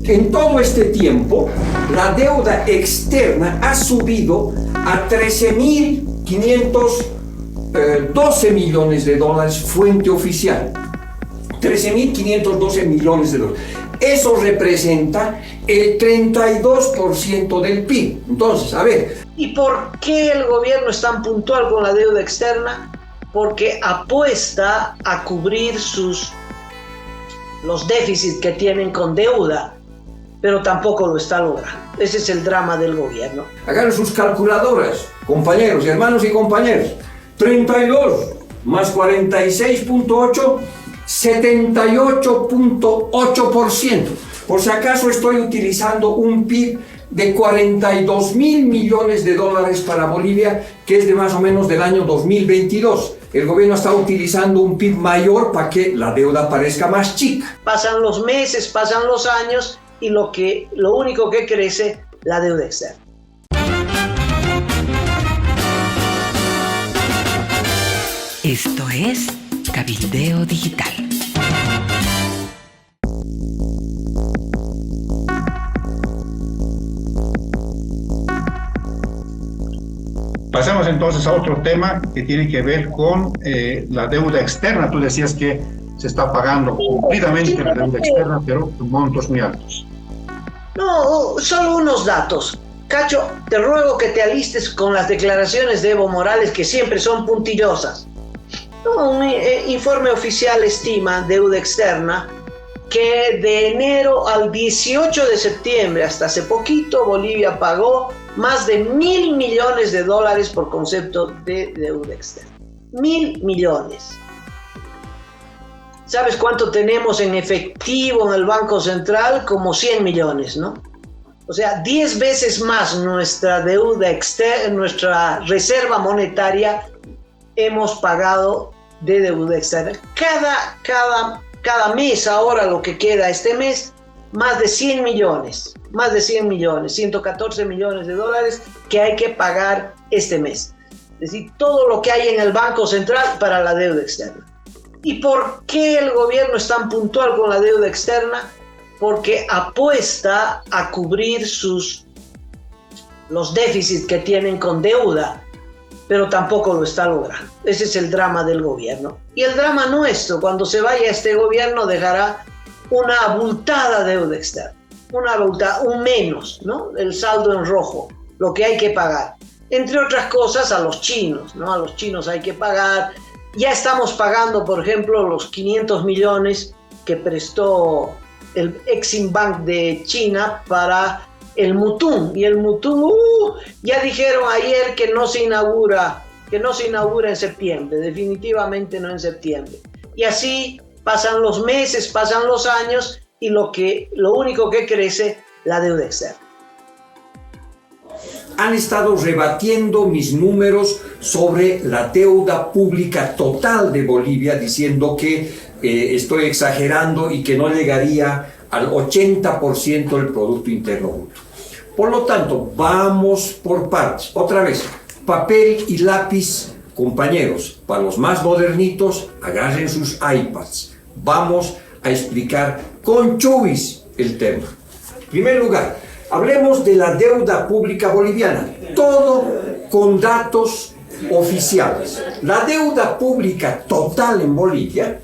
En todo este tiempo, la deuda externa ha subido a 13.512 millones de dólares, fuente oficial. 13.512 millones de dólares. Eso representa el 32% del PIB. Entonces, a ver. ¿Y por qué el gobierno es tan puntual con la deuda externa? Porque apuesta a cubrir los déficits que tienen con deuda, pero tampoco lo está logrando. Ese es el drama del gobierno. Hagan sus calculadoras, compañeros, hermanos y compañeros. 32 más 46.8, 78.8%. Por si acaso estoy utilizando un PIB de 42.000 millones de dólares para Bolivia, que es de más o menos del año 2022. El gobierno está utilizando un PIB mayor para que la deuda parezca más chica. Pasan los meses, pasan los años y lo único que crece, la deuda externa. Esto es Cabildeo Digital. Pasamos entonces a otro tema que tiene que ver con la deuda externa. Tú decías que se está pagando cumplidamente la deuda externa, pero con montos muy altos. No, solo unos datos. Cacho, te ruego que te alistes con las declaraciones de Evo Morales, que siempre son puntillosas. Un informe oficial estima deuda externa que de enero al 18 de septiembre, hasta hace poquito, Bolivia pagó más de 1.000 millones de dólares por concepto de deuda externa. 1.000 millones. ¿Sabes cuánto tenemos en efectivo en el Banco Central? Como 100 millones, ¿no? O sea, 10 veces más nuestra deuda externa, nuestra reserva monetaria hemos pagado de deuda externa. Cada mes, ahora lo que queda este mes, más de 100 millones, 114 millones de dólares que hay que pagar este mes. Es decir, todo lo que hay en el Banco Central para la deuda externa. ¿Y por qué el gobierno es tan puntual con la deuda externa? Porque apuesta a cubrir los déficits que tienen con deuda, pero tampoco lo está logrando. Ese es el drama del gobierno. Y el drama nuestro, cuando se vaya este gobierno, dejará una abultada deuda externa, un menos, ¿no? El saldo en rojo, lo que hay que pagar. Entre otras cosas, a los chinos, ¿no? A los chinos hay que pagar. Ya estamos pagando, por ejemplo, los 500 millones que prestó el Exim Bank de China para el Mutum. Y el Mutum, ya dijeron ayer que no se inaugura en septiembre, definitivamente no en septiembre. Y así pasan los meses, pasan los años y lo único que crece, la deuda externa. Han estado rebatiendo mis números sobre la deuda pública total de Bolivia, diciendo que estoy exagerando y que no llegaría al 80% del Producto Interno Bruto. Por lo tanto, vamos por partes. Otra vez, papel y lápiz, compañeros. Para los más modernitos, agarren sus iPads. Vamos a explicar con chubis el tema. En primer lugar, hablemos de la deuda pública boliviana. Todo con datos oficiales. La deuda pública total en Bolivia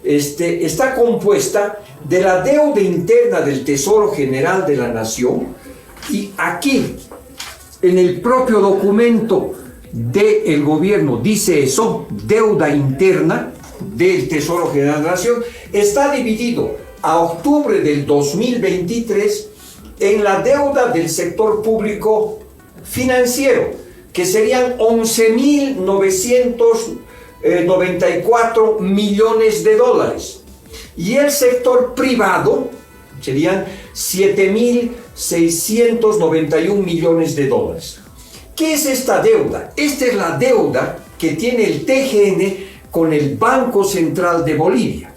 está compuesta de la deuda interna del Tesoro General de la Nación, y aquí, en el propio documento del gobierno, dice eso, deuda interna del Tesoro General de la Nación, está dividido a octubre del 2023 en la deuda del sector público financiero, que serían 11.994 millones de dólares. Y el sector privado serían 7.691 millones de dólares. ¿Qué es esta deuda? Esta es la deuda que tiene el TGN con el Banco Central de Bolivia.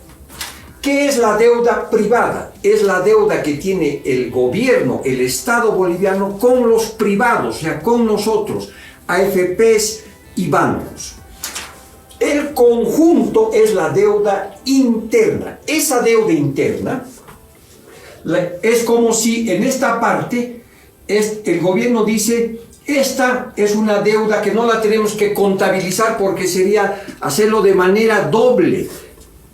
¿Qué es la deuda privada? Es la deuda que tiene el gobierno, el Estado boliviano con los privados, o sea, con nosotros, AFPs y bancos. El conjunto es la deuda interna. Esa deuda interna Es como si en esta parte el gobierno dice, esta es una deuda que no la tenemos que contabilizar porque sería hacerlo de manera doble.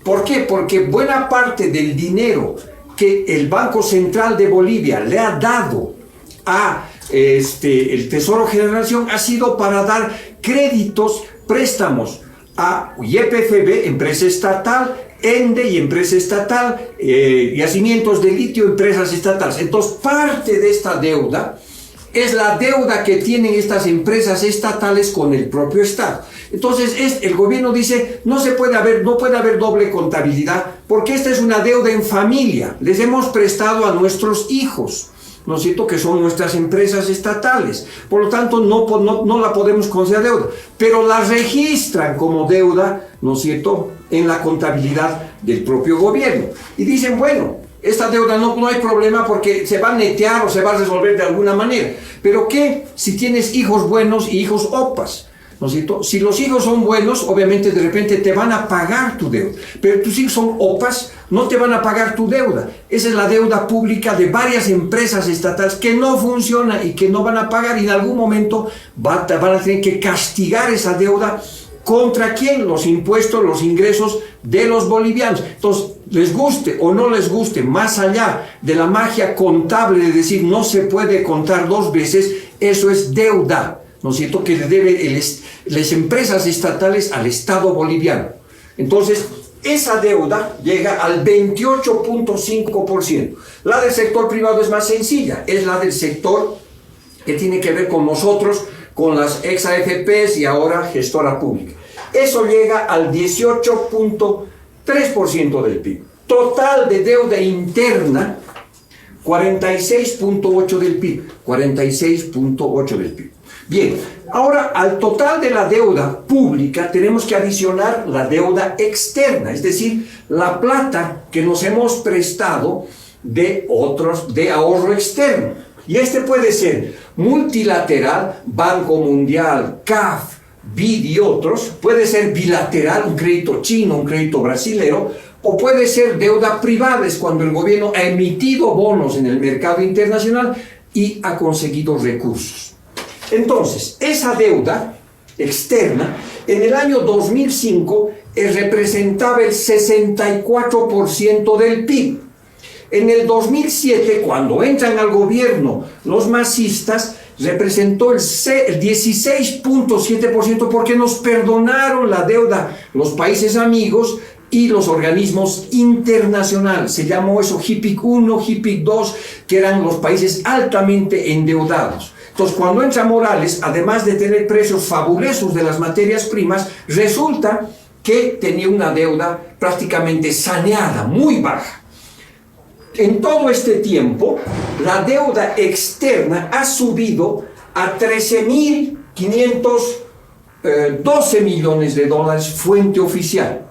¿Por qué? Porque buena parte del dinero que el Banco Central de Bolivia le ha dado a el Tesoro General de la Nación ha sido para dar créditos, préstamos a YPFB, empresa estatal, ENDE y empresa estatal, yacimientos de litio, empresas estatales. Entonces, parte de esta deuda es la deuda que tienen estas empresas estatales con el propio Estado. Entonces, el gobierno dice, no puede haber doble contabilidad, porque esta es una deuda en familia. Les hemos prestado a nuestros hijos, ¿no es cierto?, que son nuestras empresas estatales. Por lo tanto, no la podemos considerar deuda, pero la registran como deuda, ¿no es cierto?, en la contabilidad del propio gobierno. Y dicen, bueno, esta deuda no hay problema porque se va a netear o se va a resolver de alguna manera. Pero ¿qué si tienes hijos buenos y hijos opas? ¿No es cierto? Si los hijos son buenos, obviamente de repente te van a pagar tu deuda. Pero tus hijos son opas, no te van a pagar tu deuda. Esa es la deuda pública de varias empresas estatales que no funcionan y que no van a pagar. Y en algún momento van a tener que castigar esa deuda. ¿Contra quién? Los impuestos, los ingresos de los bolivianos. Entonces, les guste o no les guste, más allá de la magia contable de decir no se puede contar dos veces, eso es deuda, ¿no es cierto?, que le debe las empresas estatales al Estado boliviano. Entonces, esa deuda llega al 28.5%. La del sector privado es más sencilla, es la del sector que tiene que ver con nosotros, con las ex AFPs y ahora gestora pública. Eso llega al 18.3% del PIB. Total de deuda interna, 46.8% del PIB. 46.8% del PIB. Bien, ahora al total de la deuda pública tenemos que adicionar la deuda externa, es decir, la plata que nos hemos prestado de ahorro externo. Y puede ser multilateral, Banco Mundial, CAF, BID y otros, puede ser bilateral, un crédito chino, un crédito brasilero, o puede ser deuda privada, es cuando el gobierno ha emitido bonos en el mercado internacional y ha conseguido recursos. Entonces, esa deuda externa, en el año 2005, representaba el 64% del PIB. En el 2007, cuando entran al gobierno los masistas, representó el 16.7% porque nos perdonaron la deuda los países amigos y los organismos internacionales. Se llamó eso HIPIC 1, HIPIC 2, que eran los países altamente endeudados. Entonces, cuando entra Morales, además de tener precios fabulosos de las materias primas, resulta que tenía una deuda prácticamente saneada, muy baja. En todo este tiempo, la deuda externa ha subido a 13.512 millones de dólares, fuente oficial.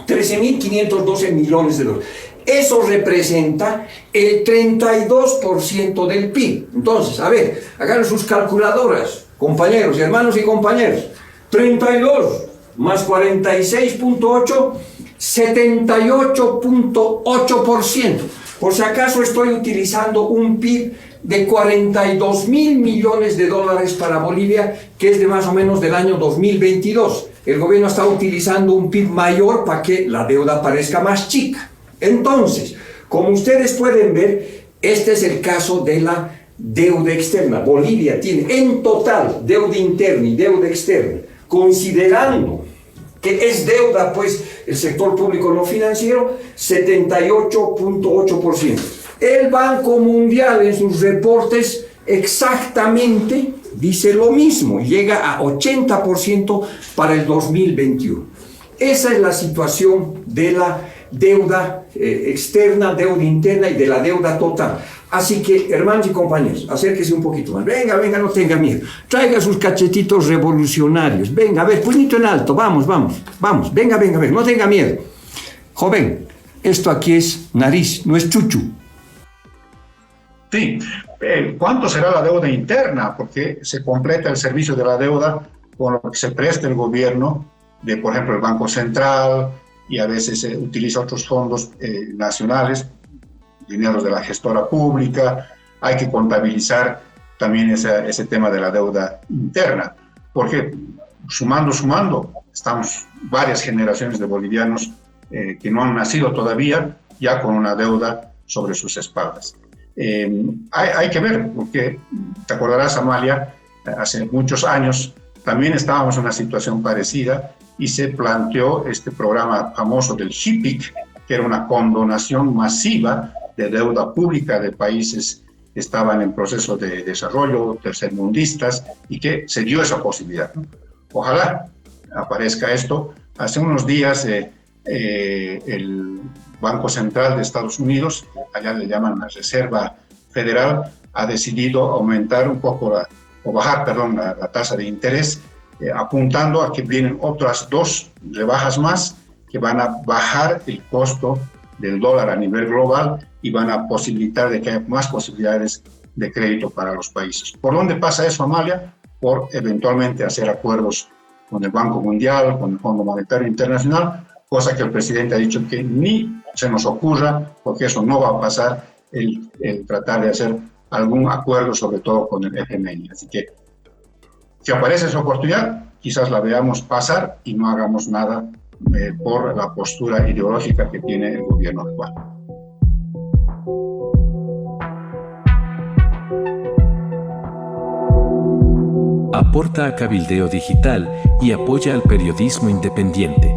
13.512 millones de dólares. Eso representa el 32% del PIB. Entonces, a ver, hagan sus calculadoras, compañeros, hermanos y compañeros. 32 más 46.8, 78.8%. Por si acaso estoy utilizando un PIB de 42.000 millones de dólares para Bolivia, que es de más o menos del año 2022. El gobierno está utilizando un PIB mayor para que la deuda parezca más chica. Entonces, como ustedes pueden ver, este es el caso de la deuda externa. Bolivia tiene en total deuda interna y deuda externa, considerando que es deuda, pues, el sector público no financiero, 78.8%. El Banco Mundial en sus reportes exactamente dice lo mismo, llega a 80% para el 2021. Esa es la situación de la deuda externa, deuda interna y de la deuda total. Así que, hermanos y compañeros, acérquese un poquito más. Venga, venga, no tenga miedo. Traiga sus cachetitos revolucionarios. Venga, a ver, puñito en alto. Vamos, vamos, vamos. Venga, venga, venga, no tenga miedo. Joven, esto aquí es nariz, no es chuchu. Sí. ¿Cuánto será la deuda interna? Porque se completa el servicio de la deuda con lo que se presta el gobierno, de, por ejemplo, el Banco Central, y a veces se utiliza otros fondos nacionales. dineros de la gestora pública, hay que contabilizar también ese tema de la deuda interna, porque sumando, estamos varias generaciones de bolivianos que no han nacido todavía, ya con una deuda sobre sus espaldas. Hay que ver, porque te acordarás, Amalia, hace muchos años también estábamos en una situación parecida y se planteó este programa famoso del HIPIC, que era una condonación masiva de deuda pública de países que estaban en proceso de desarrollo, tercermundistas, y que se dio esa posibilidad, ¿no? Ojalá aparezca esto. Hace unos días el Banco Central de Estados Unidos, allá le llaman la Reserva Federal, ha decidido aumentar un poco bajar la tasa de interés, apuntando a que vienen otras 2 rebajas más que van a bajar el costo del dólar a nivel global y van a posibilitar de que haya más posibilidades de crédito para los países. ¿Por dónde pasa eso, Amalia? Por eventualmente hacer acuerdos con el Banco Mundial, con el Fondo Monetario Internacional, cosa que el presidente ha dicho que ni se nos ocurra, porque eso no va a pasar, el tratar de hacer algún acuerdo, sobre todo con el FMI. Así que, si aparece esa oportunidad, quizás la veamos pasar y no hagamos nada por la postura ideológica que tiene el gobierno actual. Aporta a Cabildeo Digital y apoya al periodismo independiente.